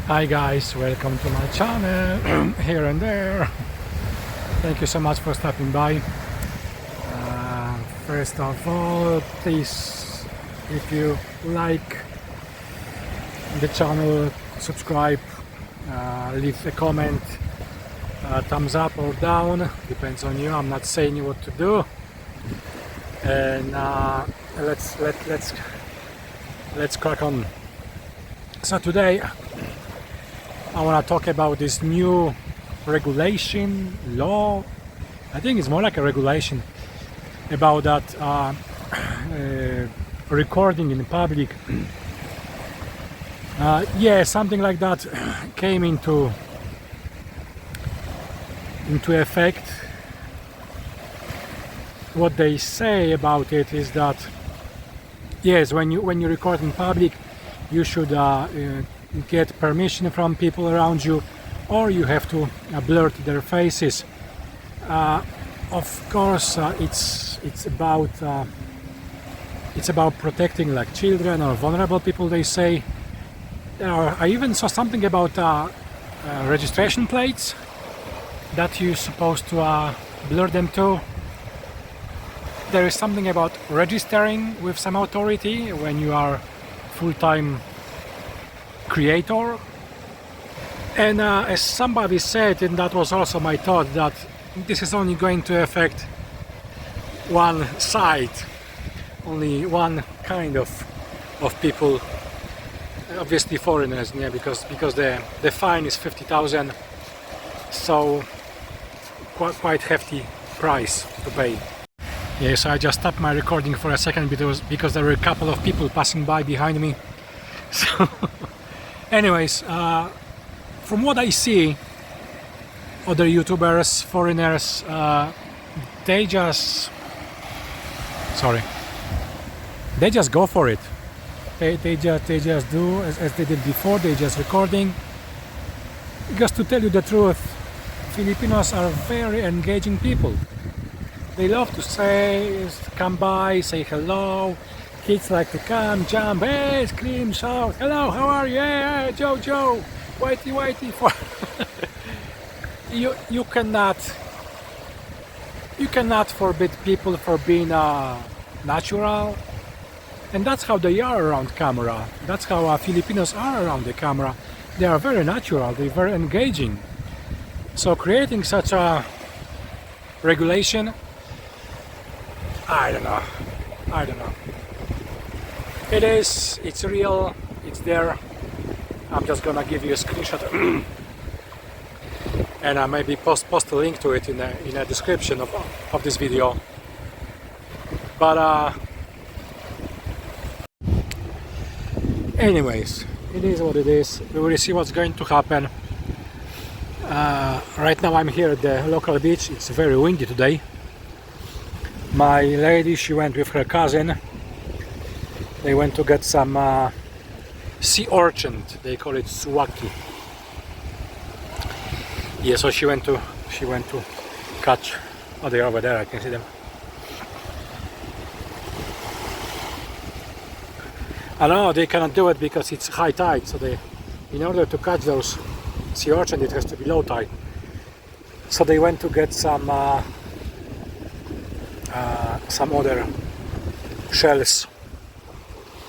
Hi guys, welcome to my channel here and there. Thank you so much for stopping by. First of all, please, if you like the channel, subscribe, leave a comment, thumbs up or down, depends on you. I'm not saying you what to do. And let's crack on. So today I want to talk about this new regulation, law. I think it's more like a regulation about that recording in public. Yeah, something like that came into effect. What they say about it is that yes, when you record in public, you should get permission from people around you, or you have to blur their faces. Of course, it's about protecting like children or vulnerable people. They say. I even saw something about registration plates that you're supposed to blur them too. There is something about registering with some authority when you are full-time creator. And as somebody said, and that was also my thought, that this is only going to affect one side, only one kind of people, obviously foreigners, yeah, because the fine is 50,000, so quite hefty price to pay. Yes, I just stopped my recording for a second because there were a couple of people passing by behind me. So anyways, from what I see, other YouTubers, foreigners, they just go for it. They just do as they did before. They just recording. Because to tell you the truth, Filipinos are very engaging people. They love to come by, say hello. Kids like to come, jump, hey, scream, shout, hello, how are you? Yeah, Joe, whitey. For you cannot forbid people for being natural, and that's how they are around camera. That's how Filipinos are around the camera. They are very natural. They're very engaging. So creating such a regulation, I don't know. It's real, it's there. I'm just gonna give you a screenshot and I maybe post a link to it in a description of this video. But anyways, it is what it is. We will see what's going to happen. Right now I'm here at the local beach. It's very windy today. My lady, she went with her cousin. They went to get some sea urchin. They call it suwaki. Yeah, so she went to catch. Oh, they're over there. I can see them. I know they cannot do it because it's high tide. So in order to catch those sea urchin, it has to be low tide. So they went to get some other shells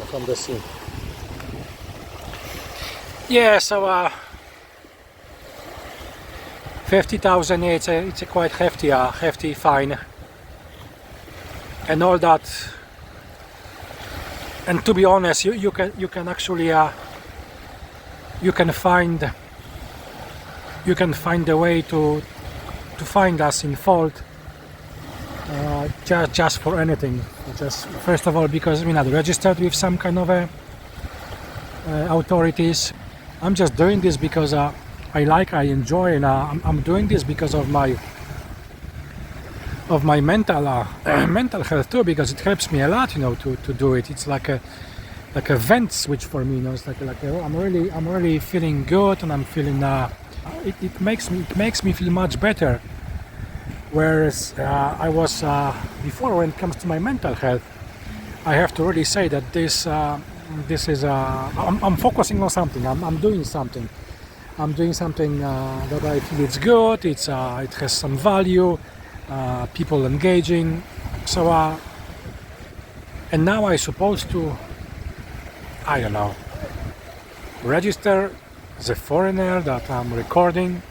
from the sea. Yeah, so 50,000. Yeah, it's a quite hefty fine, and all that. And to be honest, you can actually you can find a way to find us in fault. Just for anything. Just first of all, because we're not registered with some kind of authorities. I'm just doing this because I enjoy, and I'm doing this because of my mental health too, because it helps me a lot, to do it. It's like a vent switch for me, It's like I'm really feeling good, and I'm feeling it makes me feel much better. Whereas I was before, when it comes to my mental health, I have to really say that this is I'm focusing on something. I'm doing something. I'm doing something that I feel it's good. It has some value. People engaging. So and now I supposed to, I don't know, register as a foreigner that I'm recording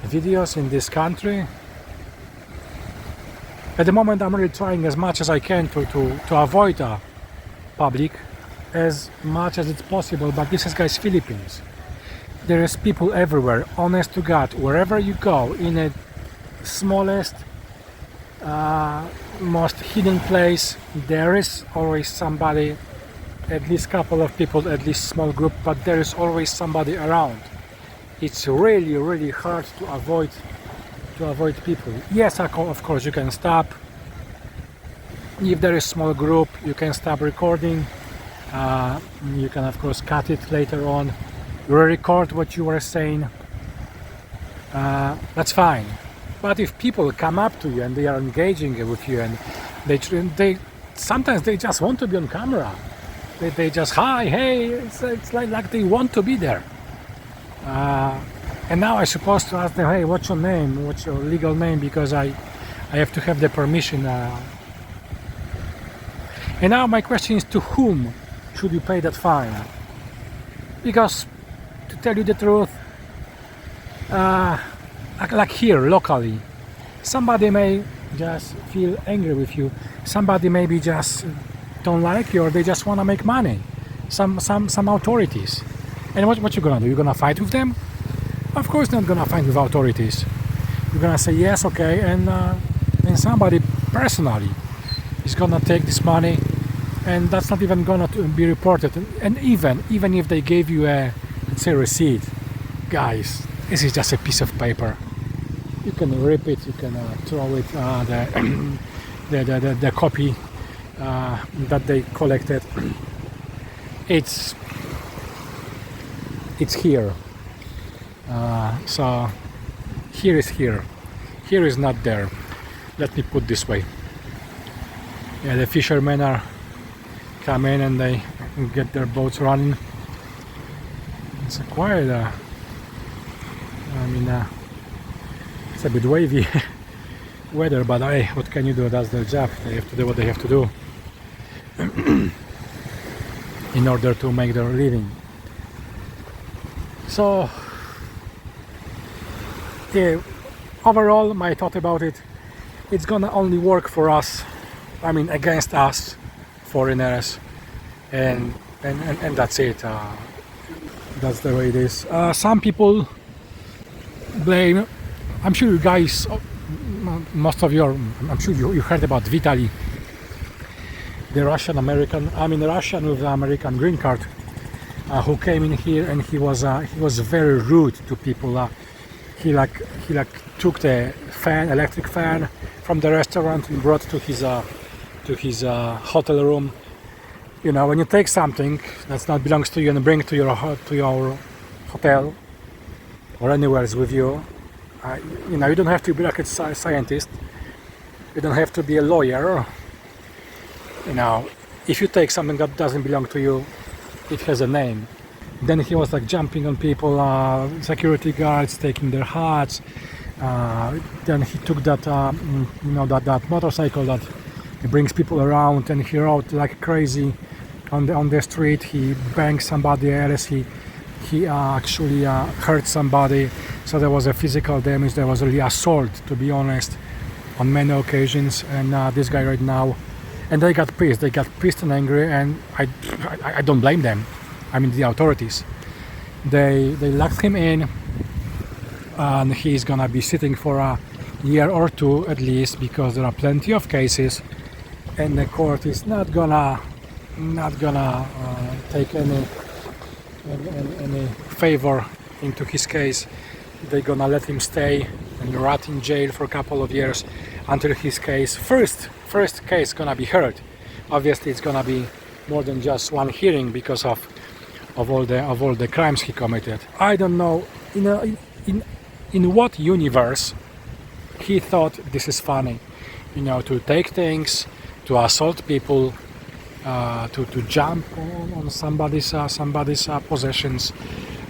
videos in this country. At the moment I'm really trying as much as I can to avoid public as much as it's possible, but this is, guys, Philippines. There is people everywhere, honest to God. Wherever you go, in a smallest, most hidden place, there is always somebody, at least couple of people, at least small group, but there is always somebody around. It's really, really hard to avoid people. Yes, of course you can stop. If there is small group, you can stop recording. You can of course cut it later on, re-record what you were saying. That's fine. But if people come up to you and they are engaging with you, and they sometimes they just want to be on camera. They just hi, hey. It's like they want to be there. And now I'm supposed to ask them, hey, what's your name? What's your legal name? Because I have to have the permission. And now my question is, to whom should you pay that fine? Because to tell you the truth, like here locally, somebody may just feel angry with you. Somebody maybe just don't like you, or they just want to make money. Some authorities. And what you gonna do? You're gonna fight with them? Of course not gonna fight with authorities. You're gonna say yes, okay, and somebody personally is gonna take this money, and that's not even gonna be reported. And even if they gave you a, let's say, receipt, guys, this is just a piece of paper. You can rip it, you can throw it, the copy that they collected. It's here. So here is here. Here is not there. Let me put this way. Yeah, the fishermen are come in and they get their boats running. It's a quite it's a bit wavy weather, but hey, what can you do? That's their job. They have to do what they have to do in order to make their living. So yeah, overall my thought about it, it's gonna only work for us, against us foreigners, and that's it. That's the way it is. Some people blame, I'm sure you guys, most of you are, I'm sure you heard about Vitaly, the Russian with the American green card, who came in here, and he was very rude to people. He took the electric fan from the restaurant and brought to his hotel room. You know, when you take something that not belongs to you and bring to your hotel or anywhere with you, you don't have to be like a scientist. You don't have to be a lawyer. You know, if you take something that doesn't belong to you, it has a name. Then he was jumping on people, security guards taking their hats. Then he took that motorcycle that brings people around, and he rode like crazy on the street. He banged somebody else. He actually hurt somebody. So there was a physical damage. There was really assault, to be honest, on many occasions. And this guy right now, and they got pissed. They got pissed and angry, and I don't blame them. The authorities. They locked him in, and he's gonna be sitting for a year or two at least, because there are plenty of cases, and the court is not gonna take any favor into his case. They're gonna let him stay and rot in jail for a couple of years until his case first case gonna be heard. Obviously, it's gonna be more than just one hearing because of all the crimes he committed. I don't know in what universe he thought this is funny, to take things, to assault people, to jump on somebody's possessions,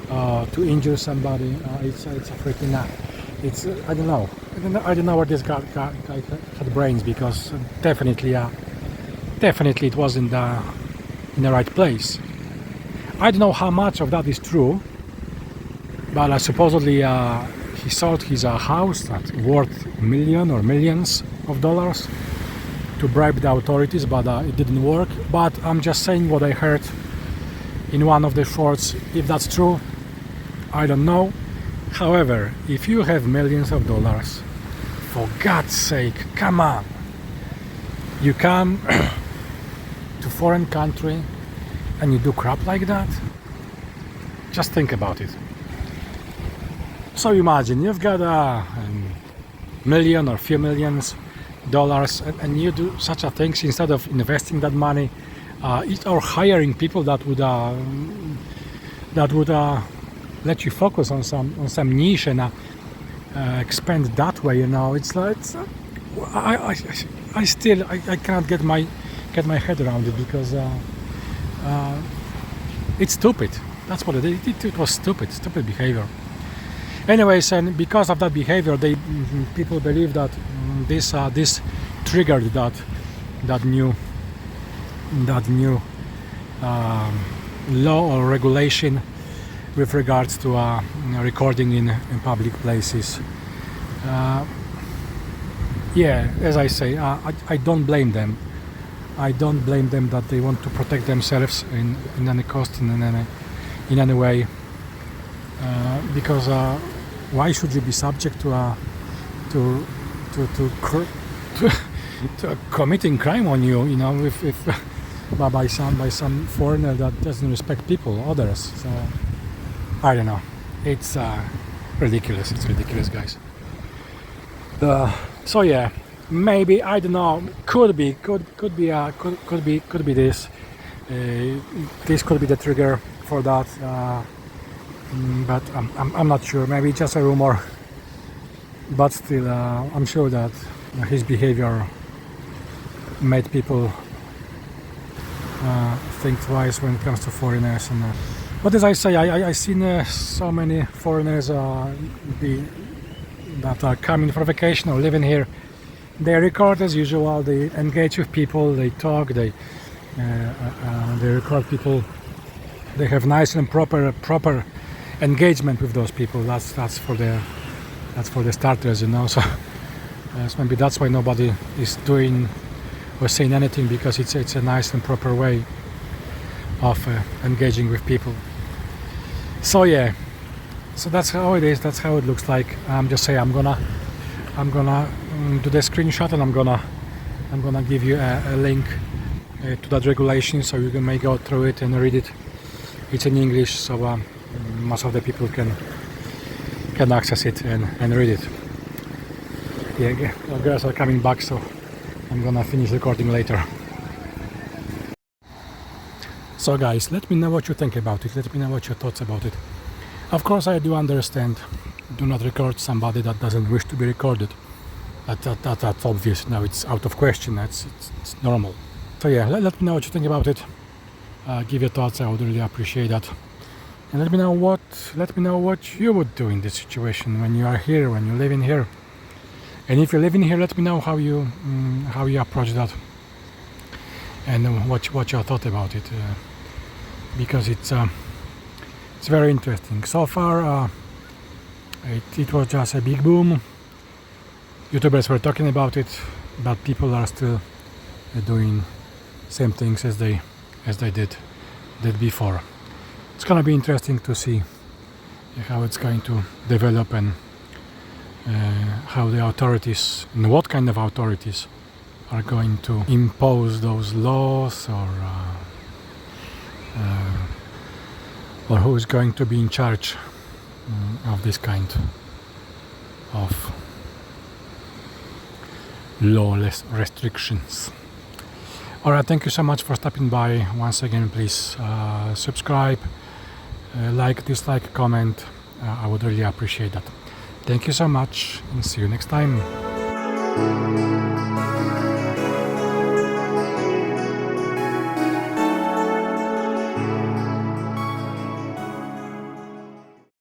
to injure somebody. It's a freaking it's I don't know. I don't know where this guy had brains, because definitely it was in the right place. I don't know how much of that is true, but supposedly he sold his house that's worth millions of dollars to bribe the authorities, but it didn't work. But I'm just saying what I heard in one of the shorts. If that's true, I don't know. However, if you have millions of dollars, for God's sake, come on. You come to foreign country and you do crap like that? Just think about it. So imagine you've got a million or few millions dollars, and you do such a things instead of investing that money or hiring people that would let you focus on some niche and expand that way. It's like I still cannot get my head around it, because it's stupid. That's what it is. It was stupid behavior. Anyways, and because of that behavior, people believe that this triggered that new law or regulation with regards to recording in public places. Yeah, as I say, I don't blame them. I don't blame them that they want to protect themselves in any cost, in any way, because why should you be subject to committing crime on you? If by some foreigner that doesn't respect people, others. So I don't know. It's ridiculous. It's ridiculous, guys. So yeah, maybe, I don't know. Could be this. This could be the trigger for that. But I'm not sure. Maybe just a rumor. But still, I'm sure that his behavior made people think twice when it comes to foreigners. And but as I say, I've seen so many foreigners that are coming for vacation or living here. They record as usual. They engage with people. They talk. They record people. They have nice and proper engagement with those people. That's for the starters, So maybe that's why nobody is doing or saying anything, because it's a nice and proper way of engaging with people. So yeah, so that's how it is. That's how it looks like. I'm just saying I'm gonna do the screenshot, and I'm gonna give you a link to that regulation, so you may go through it and read it. It's in English, so most of the people can access it and read it. Yeah, girls are coming back, so I'm gonna finish recording later. So guys, let me know what you think about it. Let me know what your thoughts about it. Of course, I do understand. Do not record somebody that doesn't wish to be recorded. That's obvious. Now it's out of question. It's normal. So yeah, let me know what you think about it. Give your thoughts. I would really appreciate that. And let me know what you would do in this situation when you are here, when you live in here. And if you live in here, let me know how you approach that, and what your thought about it, because it's very interesting. So far, it was just a big boom. YouTubers were talking about it, but people are still doing same things as they did before. It's gonna be interesting to see how it's going to develop, and how the authorities, and what kind of authorities, are going to impose those laws, or who is going to be in charge of this kind of lawless restrictions. Alright, thank you so much for stopping by. Once again, please subscribe, like, dislike, comment. I would really appreciate that. Thank you so much, and see you next time.